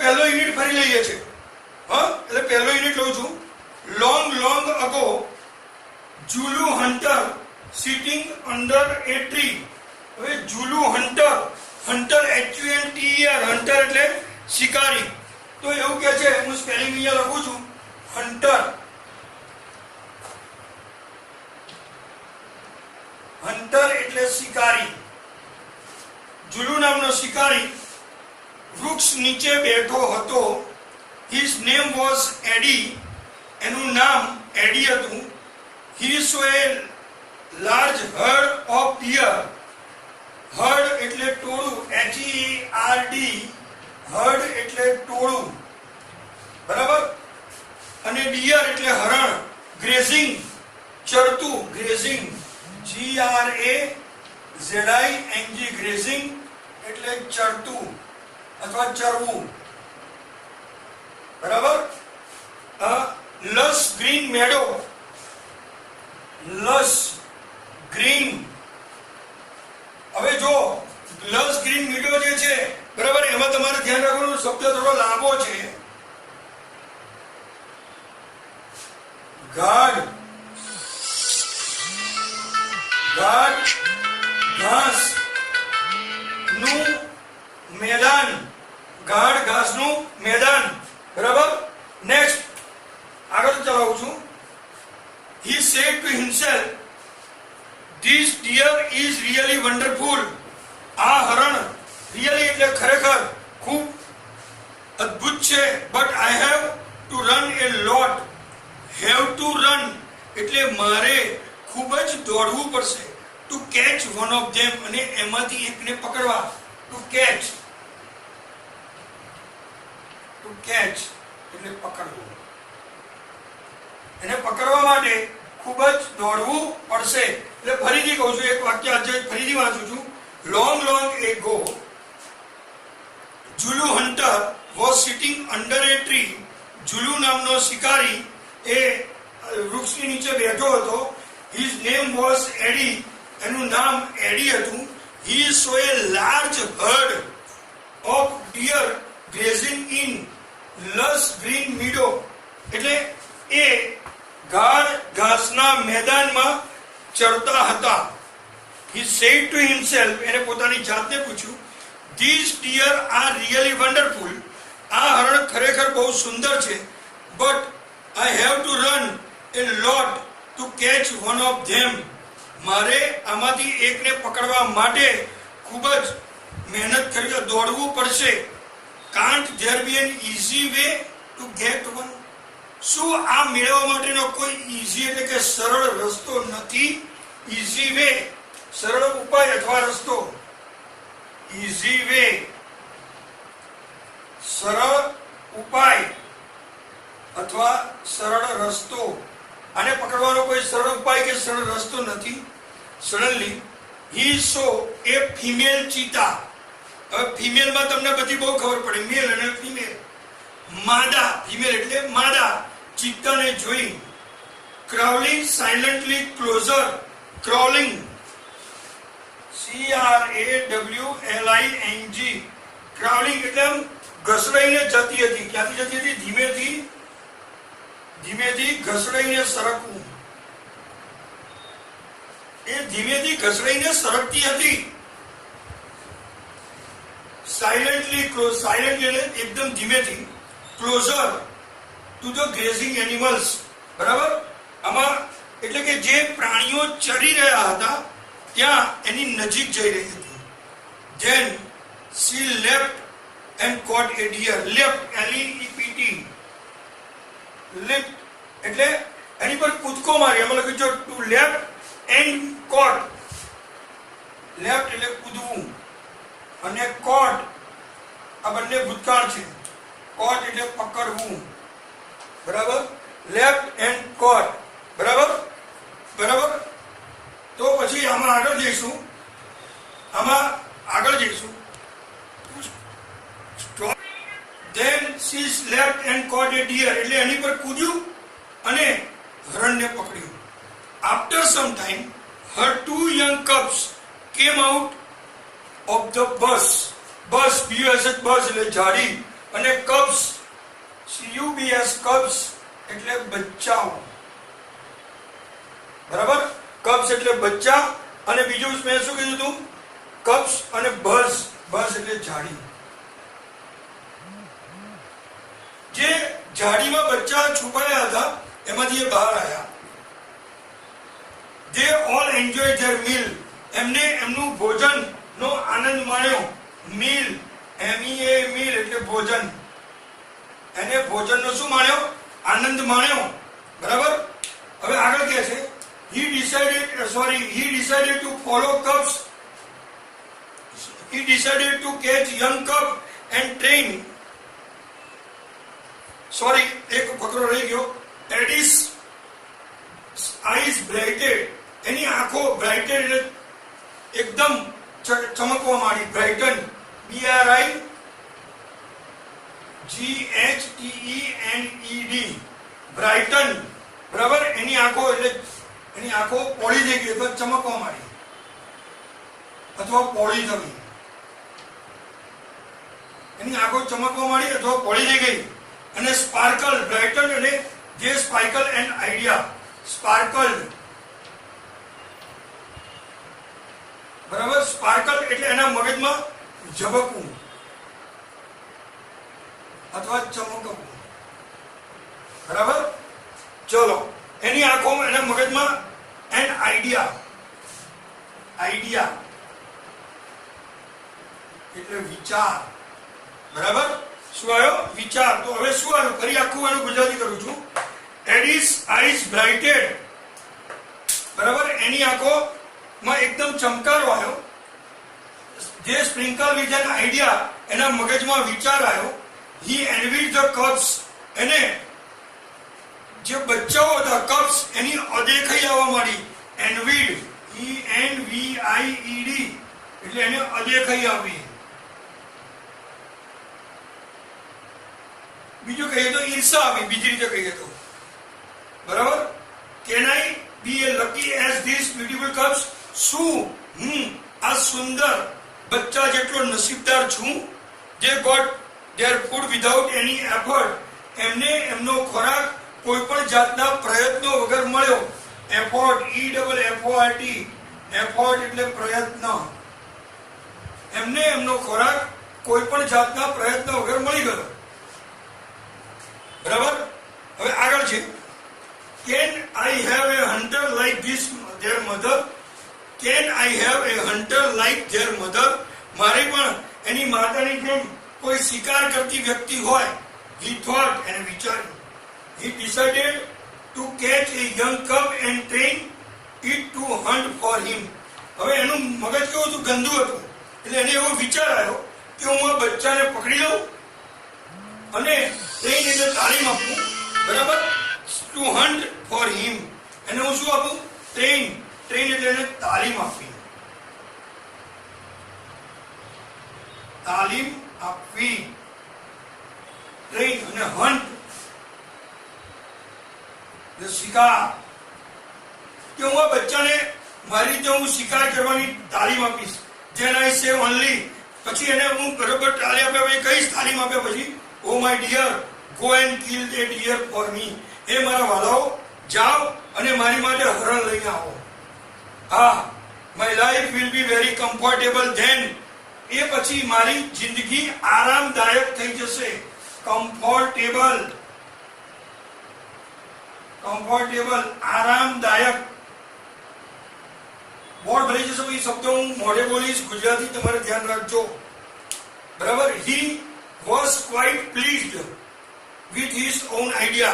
પહેલો યુનિટ ફરી લઈએ છીએ. હા, એટલે પહેલો યુનિટ લઉં છું. Long ago Zulu hunter sitting under a tree. હવે Zulu hunter, hunter HUNTER, hunter એટલે શિકારી. તો એવું કે છે, હું સ્પેલિંગ અહીંયા લખું છું, હન્ટર. હન્ટર એટલે શિકારી. જુલુ નામનો શિકારી વૃક્ષ નીચે બેઠો હતો. His name was Eddie. એનું નામ એડી હતું. He saw a large herd of deer. Herd એટલે ટોળું, HERD. હર્ડ એટલે ટોળું, બરાબર. અને ડિયર એટલે હરણ. ગ્રેઝિંગ ચરતું, ગ્રેઝિંગ GRAZING, ગ્રેઝિંગ એટલે ચરતું અથવા ચરવું, બરાબર. લસ ગ્રીન મેડો, લસ ગ્રીન. હવે જો લસ ગ્રીન મેડો જે છે, બરાબર, એમાં તમારે ધ્યાન રાખવાનું શબ્દ થોડો લાંબો છે. ગાઢ ઘાસ નું મેદાન, ગાઢ ઘાસ નું મેદાન, બરાબર. નેક્સ્ટ આગળ ચલાવું છું. He said to himself, this deer is really wonderful. આ હરણ really એટલે ખરેખર ખૂબ અદ્ભુત છે. but I have to run a lot. have to run એટલે મારે ખૂબ જ દોડવું પડશે. to catch one of them, અને એમાંથી એકને પકડવા. to catch એટલે પકડવું. એને પકડવા માટે ખૂબ જ દોડવું પડશે. એટલે ફરીથી કહું છું, એક વાક્ય આજે ફરીથી વાંચું છું. Long ago Zulu hunter was sitting under a tree. Zulu નામનો શિકારી એ વૃક્ષની નીચે બેઠો હતો. His name was Eddie. એનું નામ એડી હતું. He saw a large herd of deer grazing in lush green meadow. એટલે એ ગાઢ ઘાસના મેદાનમાં ચરતા હતા. He said to himself, એને પોતાની જાતને પૂછ્યું, these deer are really wonderful. આ હરણ ખરેખર બહુ સુંદર છે. but I have to run a lot to catch one of them. મારે આમાંથી એકને પકડવા માટે ખૂબ જ મહેનત કરવી, દોડવું પડશે. can't there be an easy way to get one? શું આ મેળવવા માટેનો કોઈ ઈઝી એટલે કે સરળ રસ્તો નથી? ઈઝી વે, સરળ ઉપાય અથવા રસ્તો. ઈઝી વે, સરળ ઉપાય અથવા સરળ રસ્તો. આને પકડવાનો કોઈ સરળ ઉપાય કે સરળ રસ્તો નથી. સડનલી હી સો એ ફિમેલ ચીતા. હવે ફિમેલમાં તમને બધી બહુ ખબર પડે, મેલ અને ફિમેલ. માદા, ફિમેલ એટલે માદા ચિત્તાને જોઈ. Crawling silently closure. Crawling CRAWLING. Crawling એટલે ઘસડાઈને જતી હતી. ક્યાંથી જતી હતી? ધીમેથી ઘસડાઈને સરકવું. એ ધીમેથી ઘસડાઈને સરકતી હતી. સાયલન્ટલી ક્લોઝ, સાયલન્ટ એટલે એકદમ ધીમેથી. Closure to the grazing animals, બરાબર. આમાં એટલે કે જે પ્રાણીઓ ચરી રહ્યા હતા ત્યાં એની નજીક જઈ રહી હતી. then she leapt and caught a deer. leapt LEAPT, leapt એટલે એની પર કૂદકો મારી. આમાં લખ્યું છે to leapt and caught. leapt એટલે કૂદવું અને caught આ બંને ભૂતકાળ છે. caught એટલે પકડવું, બરાબર. લેફ્ટ એન્ડ કોટ, બરાબર. તો પછી આમાં આગળ જઈશું. then she leapt and caught a deer એટલે એની પર કૂદ્યું અને હરણને પકડ્યું. after some time her two young cubs came out of the bus. BUS એટલે ઝાડી. અને કબ્સ CUBS કબ્સ એટલે બચ્ચાઓ, બરાબર. કબ્સ એટલે બચ્ચા, અને બીજું મેં શું કીધું હતું, કબ્સ અને બઝ, બઝ એટલે જાડી. જે જાડીમાં બચ્ચા છુપાયા હતા એમાંથી એ બહાર આવ્યા. They all enjoy their meal. એમને એમનું ભોજનનો આનંદ માણ્યો. meal, MEA meal એટલે ભોજન. એને ભોજનનો શું માણ્યો? આનંદ માણ્યો, બરાબર. હવે આગળ કહે છે he decided to follow cubs. He decided to catch young cub and train. એક ફકરો રહી ગયો. Eddie's eyes brightened. એની આંખો બ્રાઇટેડ એટલે એકદમ ચમકવા માંડી. બ્રાઇટન, BRIGHTENED, બ્રાઇટન, બરાબર. એની આંખો એટલે એની આંખો પોળી થઈ ગઈ એટલે ચમકવા માંડી અથવા પોળી થવી. એની આંખો ચમકવા માંડી અથવા પોળી થઈ ગઈ. અને સ્પાર્કલ, બ્રાઇટન એટલે જે સ્પાર્કલ એન્ડ આઈડિયા, સ્પાર્કલ, બરાબર. સ્પાર્કલ એટલે એના મગજમાં ઝબકવું અથવા ચમકવું, બરાબર. ચલો, એની આંખોમાં એના મગજમાં એન આઈડિયા, આઈડિયા એટલે વિચાર, બરાબર. શું આવ્યો? વિચાર. તો હવે શું આવ્યું? ફરી આખું એનું ગુજરાતી કરું છું. Eddie's eyes brightened, બરાબર. એની આંખોમાં એકદમ ચમકારો આવ્યો. જે સ્પ્રિંકલ વિથ એન આઈડિયા, એના મગજમાં વિચાર આવ્યો. He envied the cubs, એને જે બચ્ચાઓ હતા કબ્સ એની અદેખાઈ આવવા માંડી. envied, ENVIED એટલે એને અદેખાઈ આવી. બીજું કહીએ તો ઈર્ષા આવી, બીજી રીતે કહીએ તો, બરાબર. Can I be as lucky as these beautiful cubs? શું હું આ સુંદર બચ્ચા જેટલો નસીબદાર છું? જે got their food without any effort, એમને એમનો ખોરાક કોઈ પણ જાતના પ્રયત્નો વગર મળ્યો. એફોર્ટ, EFFORT, એફોર્ટ એટલે પ્રયત્ન. એમને એમનો ખોરાક કોઈ પણ જાતના પ્રયત્ન વગર મળી ગયો, બરાબર. હવે આગળ છે Can I have a hunter like this their mother? Can I have a hunter like their mother? મારે પણ એની માતાની જેમ કોઈ શિકાર કરતી વ્યક્તિ હોય. He thought, અને વિચાર્યું. He decided to catch a young cub and train it to hunt for him. હવે એનું મગજ કેવું હતું? ગંદુ હતું. એટલે એને એવો વિચાર આવ્યો કે હું આ બચ્ચાને પકડી લઉં અને ટ્રેન એટલે તાલીમ આપું, બરાબર. ટુ હન્ટ ફોર હિમ, એને હું શું આપું? ટ્રેન એટલે એને તાલીમ આપવી, તાલીમ આપવી. ટ્રેન અને હન્ટ એટલે શિકાર. કે હું આ બચ્ચાને મારી રીતે હું શિકાર કરવાની તાલીમ આપીશ. Then I say only, પછી એને હું બરોબર તાલીમ આપ્યા પછી કઈશ, તાલીમ આપ્યા પછી, Oh my dear, go and kill the deer for me. એ મારા વાલાઓ, જાઓ અને મારી માટે હરણ લઈને આવો. My life will be very comfortable then. એ પછી મારી જિંદગી આરામદાયક થઈ જશે. કમ્ફર્ટેબલ, આરામદાયક. બોર્ડ ભરી જશે. પછી શબ્દો હું મોઢે બોલીશ, ગુજરાતી તમારે ધ્યાન રાખજો, બરાબર. He was quite pleased with his own idea.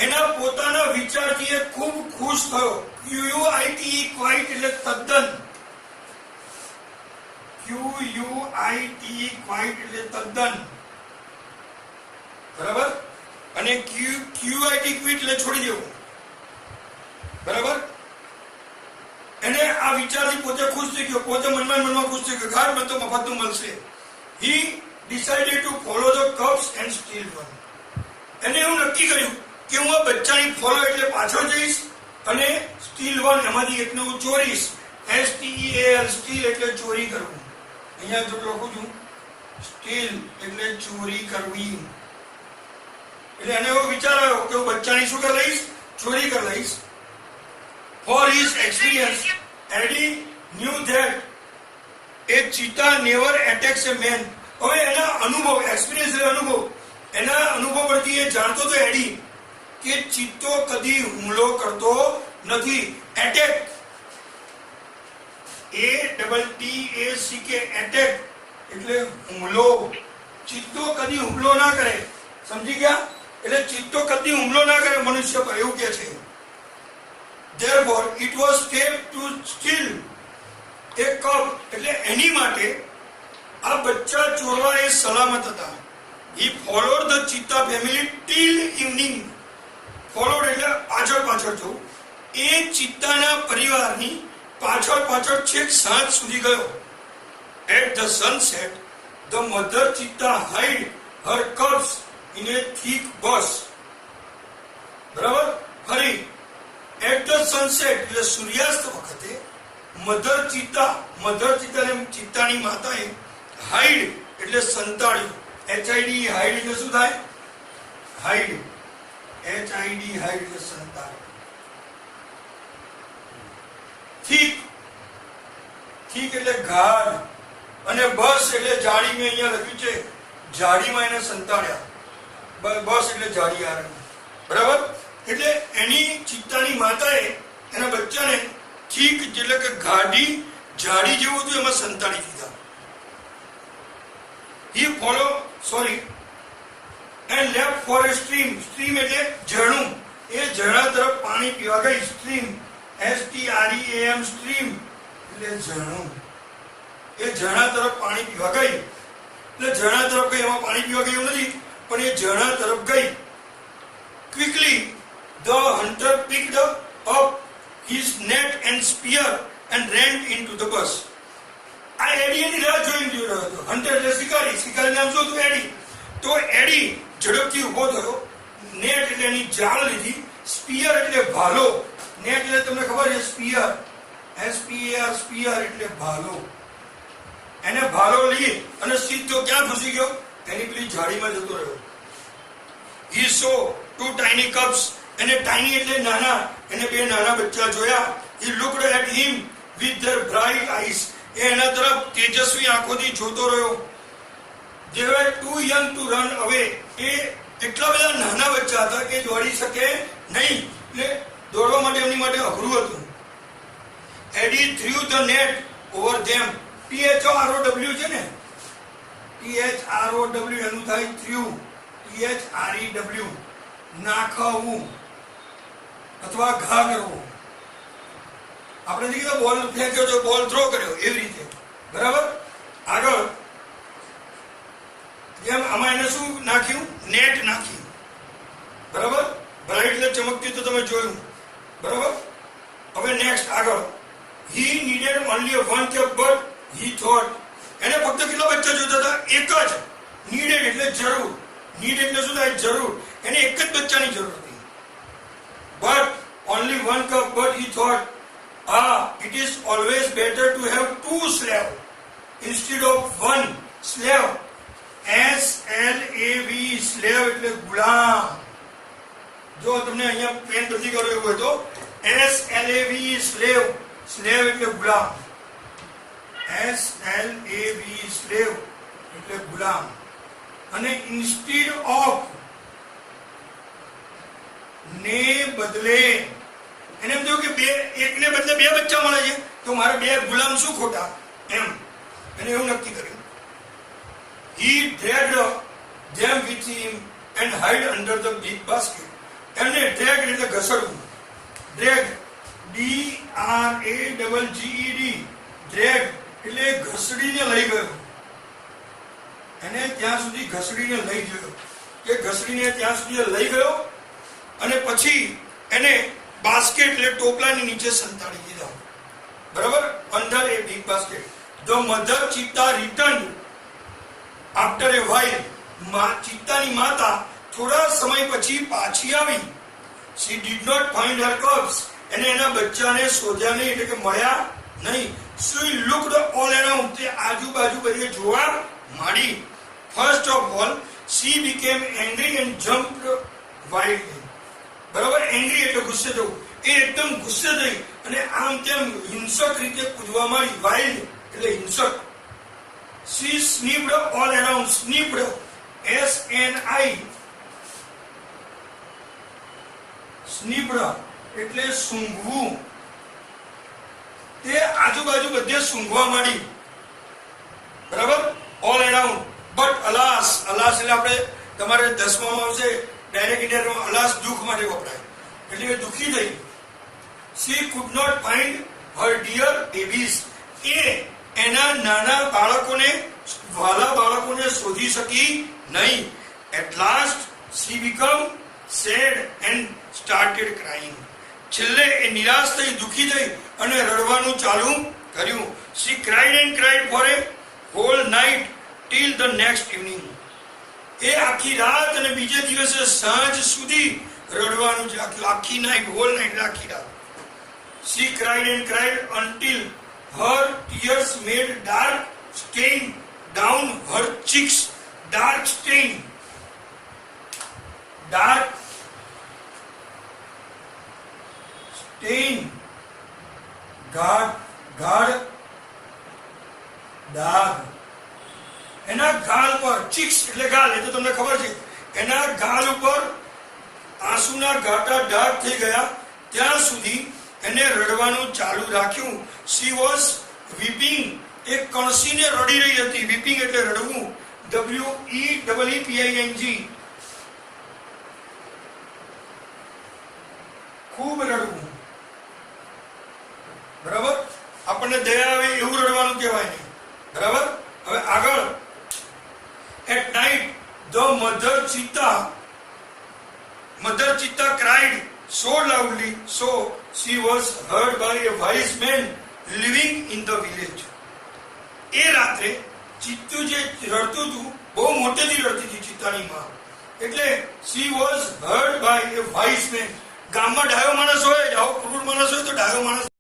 એના પોતાના વિચારથી એ ખૂબ ખુશ થયો. QUITE, ક્વાઇટ એટલે તદ્દન. QUITE, ક્વાઇટ એટલે તદ્દન, બરાબર. અને QUIT, ક્વિટ એટલે છોડી દેવું, બરાબર. એને આ વિચારથી પોતે ખુશ થઈ ગયો, પોતે મનમાં ખુશ થઈ ગયો. ઘર મને તો મફતનું મળશે. He decided to follow the cubs and steal one. એને એવું નક્કી કર્યું કે હું આ બચ્ચાની ફોલો એટલે પાછળ જઈશ અને સ્ટીલ વન એમાંથી એકને હું ચોરીશ. STEAL, સ્ટીલ એટલે ચોરી કરવું. અહીંયા જો લખું છું સ્ટીલ એટલે ચોરી કરવી. એટલે એને એવો વિચાર આવ્યો કે હું બચ્ચાની શું કરી લઈશ? ચોરી કરી લઈશ. For his experience, Eddie knew that a cheetah never attacks a man. હવે એના અનુભવ, એક્સપિરિયન્સ એટલે અનુભવ, એના અનુભવ પરથી એ જાણતો હતો એડી કે ચિત્તો કદી હુમલો કરતો નથી. એટેક, ATTACK, એટેક એટલે હુમલો. ચિત્તો કદી હુમલો ના કરે. સમજી ગયા? એટલે ચિત્તો કદી હુમલો ના કરે મનુષ્ય પર, એવું કે છે. Therefore it was safe to steal a cub. એટલે એની માટે આ બચ્ચા ચોરવા એ સલામત હતા. He followed the cheetah family till evening. Followed એટલે પાછળ પાછળ જવું. એ ચિત્તાના પરિવારની પાછળ પાછળ છેક સાંજ સુધી ગયો. At the sunset, the mother cheetah hid her cubs in a thick bush. બરાબર? ફરી at the sunset એટલે સૂર્યાસ્ત વખતે મધર ચિત્તા ને ચિત્તાની માતાએ હાઈડ એટલે સંતાડ્યું. HID હાઈડ એટલે શું થાય? હાઈડ. HID હાઈડ એટલે સંતાડ્યું. થીક એટલે ગાઢ અને બસ એટલે જાડી. મેં અહીંયા લખ્યું છે જાડીમાં એને સંતાડ્યા. બસ એટલે જાડી આરણ. બરાબર? એટલે એની ચિત્તાની માતાએ એના બચ્ચાને ઠીક એટલે કે ગાડી જાડી જેવું હતું એમાં સંતાડી દીધા. He followed, and left for a stream. Stream એટલે ઝરણું. એ ઝરણા તરફ પાણી પીવા ગઈ. સ્ટ્રીમ, STREAM, સ્ટ્રીમ એટલે ઝરણું. એ ઝરણા તરફ પાણી પીવા ગઈ. એટલે ઝરણા તરફ ગઈ, એમાં પાણી પીવા ગયું નથી, પણ એ ઝરણા તરફ ગઈ. Quickly the hunter picked up his net and spear and ran into the bush. આ એડીની રાહ જોઈને રહ્યો હતો. હન્ટર એટલે શિકારી. શિકારી નામ શું હતું? એડી. તો એડી ઝડપથી ઊભો થયો. નેટ એટલે એની જાળ લીધી. સ્પિયર એટલે ભાલો. નેટ એટલે તમને ખબર છે સ્પિયર, SPAR, સ્પિયર એટલે ભાલો. એને ભાલો લઈ અને સીધો ક્યાં ઘૂસી ગયો? એની પેલી જાળીમાં જતો રહ્યો. He saw two tiny cubs. એને ટાઈની એટલે નાના. એને બે નાના બચ્ચા જોયા. He looked at him with their bright eyes. એ એના તરફ તેજસ્વી આંખોથી જોતો રહ્યો. They were too young to run away. એ એટલા બધા નાના બચ્ચા હતા કે દોડી શકે નહીં. એટલે દોડવા માટે એમની માટે અઘરું હતું. Eddie threw the net over them. THROW છે ને? THROW એનું થાય threw. THREW નાખવું અથવા ઘા કરવો. આપણે જે કીધું બોલ ફેંક્યો તો બોલ થ્રો કર્યો, એવી રીતે. બરાબર? આગળ જેમ આમાં એને શું નાખ્યું? નેટ નાખ્યું. બરાબર? બ્રાઇટ એટલે ચમકતી તો તમે જોયું. બરાબર? હવે નેક્સ્ટ આગળ. He needed only one cub, but he thought. એને ફક્ત કેટલા બચ્ચા જોતા હતા? એક જ. નીડેડ એટલે જરૂર. નીડ એટલે શું થાય? જરૂર. એને એક જ બચ્ચાની જરૂર હતી. But only one cub, but he thought, it is always better to have two slaves instead of one slave. SLAV, slave એટલે ગુલામ. જો તમને અહીંયા પેન નથી કર્યો એવું હોય તો SLAV, slave. slave એટલે ગુલામ. SLAV, slave એટલે ગુલામ. અને instead of ને બદલે એને એમ થયું કે એકને બદલે બે બચ્ચા મળે છે તો મારે બે ગુલામ શું ખોટા, એમ એને એવું નક્કી કર્યું. He dragged them with him and hid under the big basket. એમને drag એટલે ઘસડવું. drag, DRAGGED, drag એટલે ઘસડીને લઈ ગયો. એને ત્યાં સુધી ઘસડીને લઈ ગયો. એ ઘસડીને ત્યાં સુધી લઈ ગયો અને પછી એને બાસ્કેટ એટલે ટોપલાની નીચે સંતાડી દીધા. બરાબર? Under A big basket. The mother cheetah returned after a while. ચિત્તાની માતા થોડા સમય પછી પાછી આવી. She did not find her cubs. એને એના બચ્ચાને શોધ્યા નહીં, એટલે કે મળ્યા નહીં. She looked all around. તે આજુબાજુ બધી જોવા માંડી. First of all she became angry and jumped wildly. બરાબર, એંગ્રી એટલે ગુસ્સે થવું. એ એકદમ ગુસ્સે થઈ અને આમ તેમ હિંસક રીતે કૂદવા માંડી. વાઇલ્ડ એટલે હિંસક. she sniffed all around. sniffed SNI sniffed એટલે સૂંઘવું. તે આજુબાજુ બધે સૂંઘવા માંડી. બરાબર, ઓલ અરાઉન્ડ. બટ અલાસ, અલાસ એટલે આપણે તમારે 10માં આવશે ડાયરેક્ટ ઇન્ડિયનમાં, અલાસ દુઃખ માટે વપરાય એટલે એ દુઃખી થઈ. she could not find her dear babies. એ એના નાના બાળકોને, વાલા બાળકોને શોધી શકી નહીં. at last she became sad and started crying. છેલ્લે એ નિરાશ થઈ, દુઃખી થઈ અને રડવાનું ચાલુ કર્યું. she cried and cried for a whole night till the next evening. એ આખી રાત અને બીજે દિવસે સાંજ સુધી રડવાનું છે. આખી નાઈટ, હોલ નાઈટ, આખી રાત. she cried and cried until her tears made dark stain down her cheeks. dark stain, dark stain, ગાઢ દાગ. એના ગાલ પર, ચીક્સ એટલે ગાલ, એ તો તમને ખબર છે. એના ગાલ ઉપર આંસુના ઘાટા ડાઘ થઈ ગયા ત્યાં સુધી એને રડવાનું ચાલુ રાખ્યું. she was weeping. એ કણસીને રડી રહી હતી. weeping એટલે રડવું. WEEPING, ખૂબ રડવું. બરાબર, આપણને દયા આવે એવું રડવાનું કહેવાય નહીં. બરાબર, હવે આગળ. at night the mother cheetah cried so loudly so she was heard by a wise man living in the village. એ રાત્રે ચિત્તું જે રડતું હતું, બહુ મોટેથી રડતી હતી ચિત્તાની માં, એટલે she was heard by a wise man. ગામમાં ડાયો માણસ હોય, આવો ક્રૂર માણસ હોય તો ડાયો માણસ